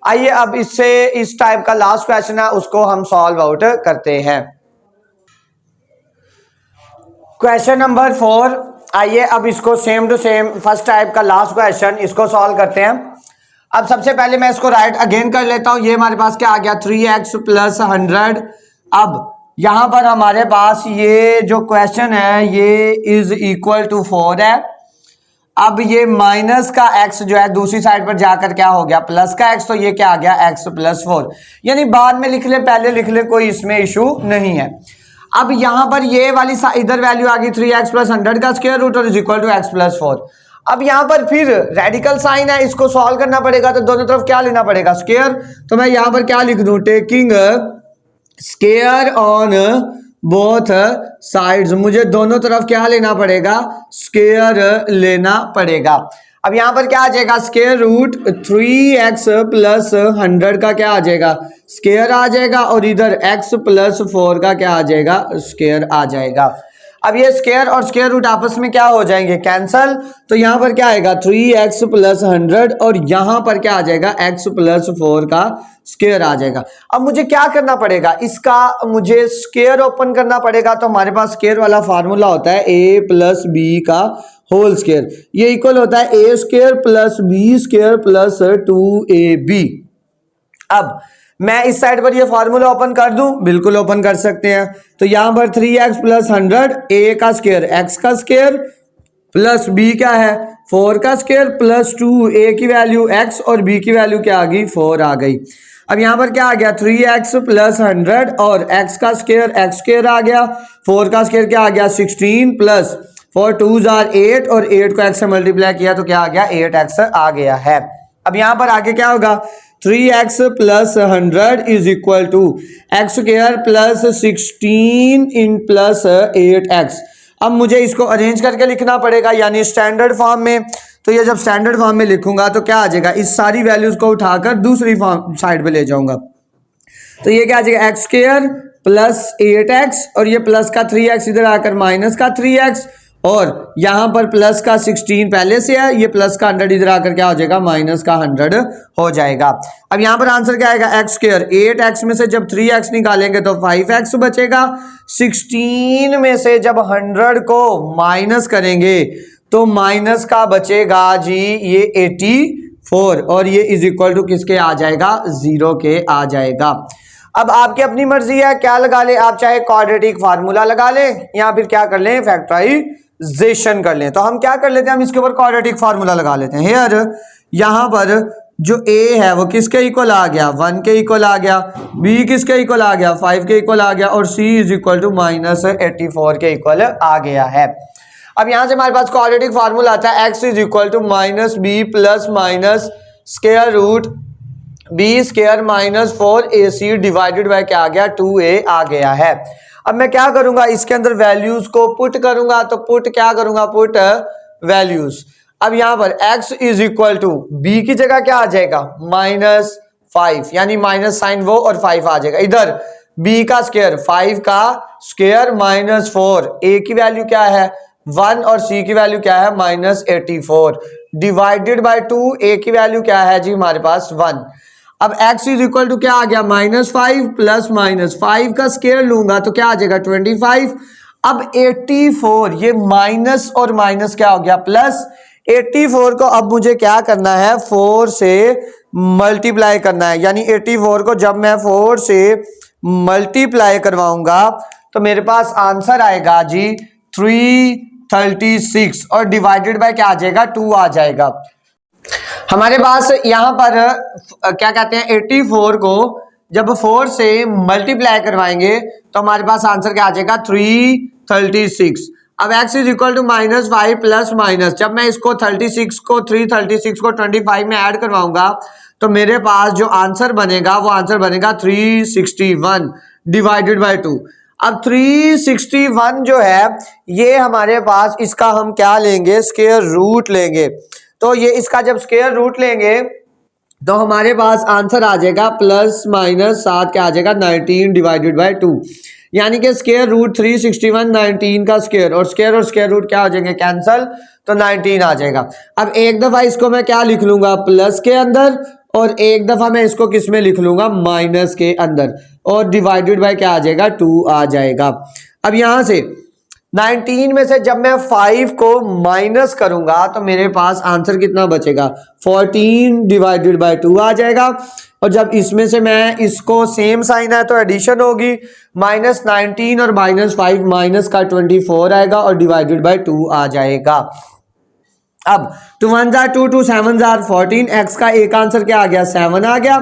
आइए अब इससे इस टाइप का लास्ट क्वेश्चन है उसको हम सॉल्व आउट करते हैं। क्वेश्चन नंबर 4, आइए अब इसको same to same first type का लास्ट क्वेश्चन इसको सॉल्व करते हैं। अब सबसे पहले मैं इसको राइट अगेन कर लेता हूं, ये हमारे पास क्या आ गया 3x + 100। अब यहां पर हमारे पास ये जो क्वेश्चन है ये = 4 है। अब ये माइनस का x जो है दूसरी साइड पर जाकर क्या हो गया प्लस का x, तो ये क्या आ गया x + 4, यानी बाद में लिख ले पहले लिख ले कोई इसमें इशू नहीं है। अब यहां पर ये वाली इधर वैल्यू आ गई 3x + 100 का स्क्वायर रूट और = x + 4। अब यहाँ पर फिर रेडिकल साइन है, इसको सॉल्व करना पड़ेगा, तो दोनों तरफ क्या लेना पड़ेगा, स्क्वायर। तो मैं यहाँ पर क्या लिख दूं, taking square on both sides, मुझे दोनों तरफ क्या लेना पड़ेगा, स्क्वायर लेना पड़ेगा। अब यहाँ पर क्या आ जाएगा, स्क्वायर रूट 3x प्लस 100 का क्या आ जाएगा, स्क्वायर आ जाएगा, और इधर x प्लस 4 का क्या आ जाएगा, स्क्वायर आ जाएगा। अब ये स्क्वायर और स्क्वायर रूट आपस में क्या हो जाएंगे, कैंसल। तो यहाँ पर क्या आएगा 3x प्लस 100, और यहाँ पर क्या आ जाएगा x प्लस 4 का स्क्वायर आ जाएगा। अब मुझे क्या करना पड़ेगा, इसका मुझे स्क्वायर ओपन करना पड़ेगा। तो हमारे पास स्क्वायर वाला फार्मूला होता है a प्लस बी का होल स्क्वायर, ये इक्वल होता है a square plus B square plus 2ab। अब मैं इस साइड पर ये फार्मूला ओपन कर दूं, बिल्कुल ओपन कर सकते हैं। तो यहां पर 3x प्लस 100, a का स्क्वायर x का स्क्वायर प्लस b क्या है 4 का स्क्वायर प्लस 2, a की वैल्यू x और b की वैल्यू क्या आ गई 4 आ गई। अब यहां पर क्या आ गया 3x प्लस 100 और x का स्क्वायर x स्क्वायर आ गया, 4 का स्क्वायर क्या आ गया 16 प्लस 4 2s are 8 और 8 को x से मल्टीप्लाई किया तो क्या आ गया 8x आ गया है। अब यहां पर आगे क्या होगा 3x plus 100 is equal to x square plus 16 इन प्लस 8x। अब मुझे इसको अरेंज करके लिखना पड़ेगा, यानी स्टैंडर्ड फॉर्म में। तो ये जब स्टैंडर्ड फॉर्म में लिखूंगा तो क्या आ जाएगा, इस सारी वैल्यूज को उठाकर दूसरी फॉर्म साइड पे ले जाऊंगा। तो ये क्या आ जाएगा एक्स स्क्वायर प्लस 8x, और ये प्लस का 3x इधर आकर माइनस का 3x, और यहां पर प्लस का 16 पहले से है, ये प्लस का 100 इधर आकर क्या हो जाएगा माइनस का 100 हो जाएगा। अब यहां पर आंसर क्या आएगा एक्स स्क्वायर, 8x में से जब 3x निकालेंगे तो 5x बचेगा, 16 में से जब 100 को माइनस करेंगे तो माइनस का बचेगा जी ये 84, और ये इज इक्वल टू किसके आ जाएगा 0 के आ जाएगा। अब आपकी अपनी मर्जी है क्या लगा ले, आप चाहे क्वाड्रेटिक फार्मूला लगा लें या फिर क्या कर लें फैक्टराइजेशन कर लें। तो हम क्या कर लेते हैं, हम इसके ऊपर क्वाड्रेटिक फार्मूला लगा लेते हैं। हियर यहां पर जो a है वो किसके इक्वल आ गया 1 के इक्वल आ गया, b किसके इक्वल आ गया 5 के इक्वल आ गया, और c is equal to minus 84 के इक्वल आ गया है। अब यहां से हमारे पास क्वाड्रेटिक फार्मूला आता है x is equal to minus B plus minus square root B square minus 4ac divided by क्या आ गया 2a आ गया है। अब मैं क्या करूंगा, इसके अंदर वैल्यूज को पुट करूंगा, तो पुट क्या करूंगा पुट वैल्यूज। अब यहां पर x is equal to b की जगह क्या आ जाएगा -5, यानी माइनस साइन वो और 5 आ जाएगा। इधर b का स्क्वायर 5 का स्क्वायर माइनस 4, a की वैल्यू क्या है 1 और c की वैल्यू क्या है -84 डिवाइडेड बाय 2, a की वैल्यू क्या है जी हमारे पास 1। अब x इज इक्वल टू क्या आ गया -5 प्लस -5 का स्क्वायर लूंगा तो क्या आ जाएगा 25। अब 84 ये माइनस और माइनस क्या हो गया प्लस, 84 को अब मुझे क्या करना है 4 से मल्टीप्लाई करना है, यानी 84 को जब मैं 4 से मल्टीप्लाई करवाऊंगा तो मेरे पास आंसर आएगा जी 336 और डिवाइडेड बाय क्या आ जाएगा 2 आ जाएगा। हमारे पास यहां पर क्या कहते हैं 84 को जब 4 से मल्टीप्लाई करवाएंगे तो हमारे पास आंसर क्या आ जाएगा 336। अब x is equal to -5 plus minus, जब मैं इसको 336 को 25 में ऐड करवाऊंगा तो मेरे पास जो आंसर बनेगा वो आंसर बनेगा 361 डिवाइडेड बाय 2। अब 361 जो है ये हमारे पास इसका हम क्या लेंगे स्क्वायर रूट लेंगे। तो ये इसका जब स्क्वायर रूट लेंगे तो हमारे पास आंसर आ जाएगा +-7 क्या आ जाएगा 19 डिवाइडेड बाय 2, यानी कि स्क्वायर रूट 361 19 का स्क्वायर और स्क्वायर रूट क्या हो जाएंगे कैंसल, तो 19 आ जाएगा। अब एक दफा इसको मैं क्या लिख लूंगा प्लस के अंदर और एक दफा मैं इसको किस में लिख लूंगा माइनस के अंदर, और डिवाइडेड बाय क्या आ जाएगा 2 आ जाएगा। अब यहां से 19 में से जब मैं 5 को माइनस करूंगा तो मेरे पास आंसर कितना बचेगा 14 डिवाइडेड बाय 2 आ जाएगा। और जब इसमें से मैं इसको सेम साइन है तो एडिशन होगी, -19 और -5 माइनस का 24 आएगा और डिवाइडेड बाय 2 आ जाएगा। अब 2 1s are 2 2 7s are 14, x का एक आंसर क्या आ गया 7 आ गया,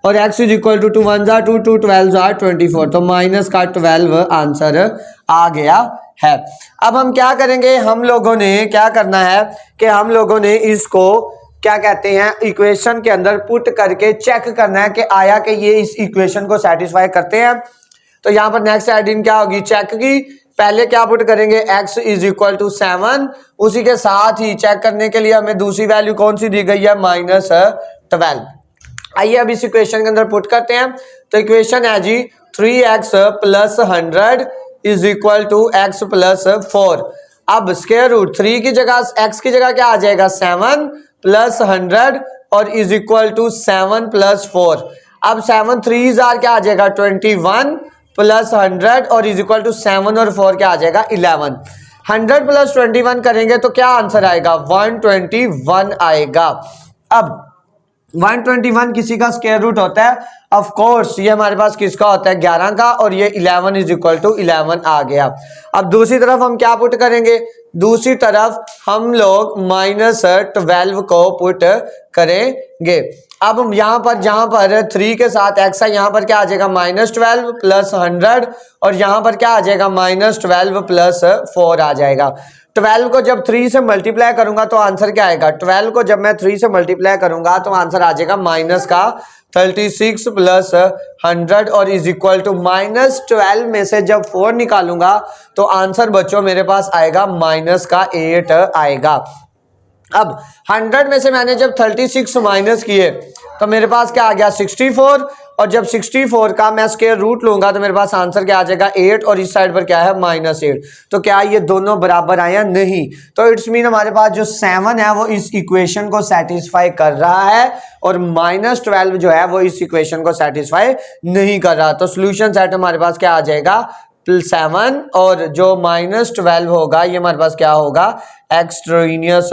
और x is equal to 2 1s are 2 2 12s are 24, तो माइनस का 12 आंसर आ गया है। अब हम क्या करेंगे, हम लोगों ने क्या करना है कि हम लोगों ने इसको क्या कहते हैं इक्वेशन के अंदर पुट करके चेक करना है कि आया कि ये इस इक्वेशन को सेटिस्फाई करते हैं। तो यहाँ पर नेक्स्ट हेडिंग क्या होगी, चेक की। पहले क्या पुट करेंगे, x इज इक्वल टू 7, उसी के साथ ही चेक करने के लिए हमें दूसरी वैल्यू कौन सी दी गई है, -12। आइए अब इस इक्वेशन के अंदर पुट करते हैं। तो इक्वेशन है जी 3x + 100 is equal to x + 4। अब स्क्वायर रूट 3 की जगह x की जगह क्या आ जाएगा, 7 + 100 और इज इक्वल टू 7 + 4। अब 7 3 क्या आ जाएगा, 21 + 100 और इज इक्वल टू 7 और 4 क्या आ जाएगा, 11। 100 + 21 करेंगे तो क्या आंसर आएगा, 121 आएगा। अब 121 किसी का स्क्वायर रूट होता है, ऑफ कोर्स ये हमारे पास किसका होता है, 11 का, और ये 11 इज इक्वल टू 11 आ गया। अब दूसरी तरफ हम क्या पुट करेंगे, दूसरी तरफ हम लोग -12 को पुट करेंगे। अब हम यहाँ पर जहाँ पर 3 के साथ x है, यहाँ पर क्या आ जाएगा, -12 + 100 और यहाँ पर क्या आ जाएगा, -12 + 4 आ जाएगा। 12 को जब 3 से मल्टीप्लाई करूंगा तो आंसर क्या आएगा, 12 को जब मैं 3 से मल्टीप्लाई करूंगा तो आंसर आ जाएगा -36 + 100 और इज इक्वल टू -12 में से जब 4 निकालूंगा तो आंसर बच्चों मेरे पास आएगा -8 आएगा। अब 100 में से मैंने जब 36 माइनस किए तो मेरे पास क्या आ गया, 64, और जब 64 का मैं स्क्वायर रूट लूंगा तो मेरे पास आंसर क्या आ जाएगा, 8, और इस साइड पर क्या है, -8। तो क्या ये दोनों बराबर आया, नहीं। तो इट्स मीन हमारे पास जो 7 है वो इस इक्वेशन को सेटिस्फाई कर रहा है और -12 जो है वो इस इक्वेशन को सेटिस्फाई नहीं कर रहा। तो सोल्यूशन सेट हमारे पास क्या आ जाएगा, 7, और जो -12 होगा ये हमारे पास क्या होगा, एक्सट्रेनियस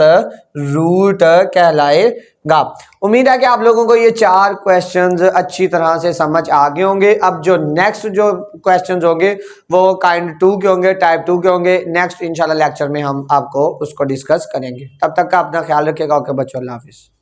रूट कहलाएगा। उम्मीद है कि आप लोगों को ये 4 क्वेश्चंस अच्छी तरह से समझ आ गए होंगे। अब जो नेक्स्ट जो क्वेश्चंस होंगे वो काइंड 2 के होंगे, टाइप 2 के होंगे। नेक्स्ट इंशाल्लाह लेक्चर में हम आपको उसको डिस्कस करेंगे। तब तक का अपना ख्याल रखिएगा। ओके बच्चों, अल्लाह हाफिज।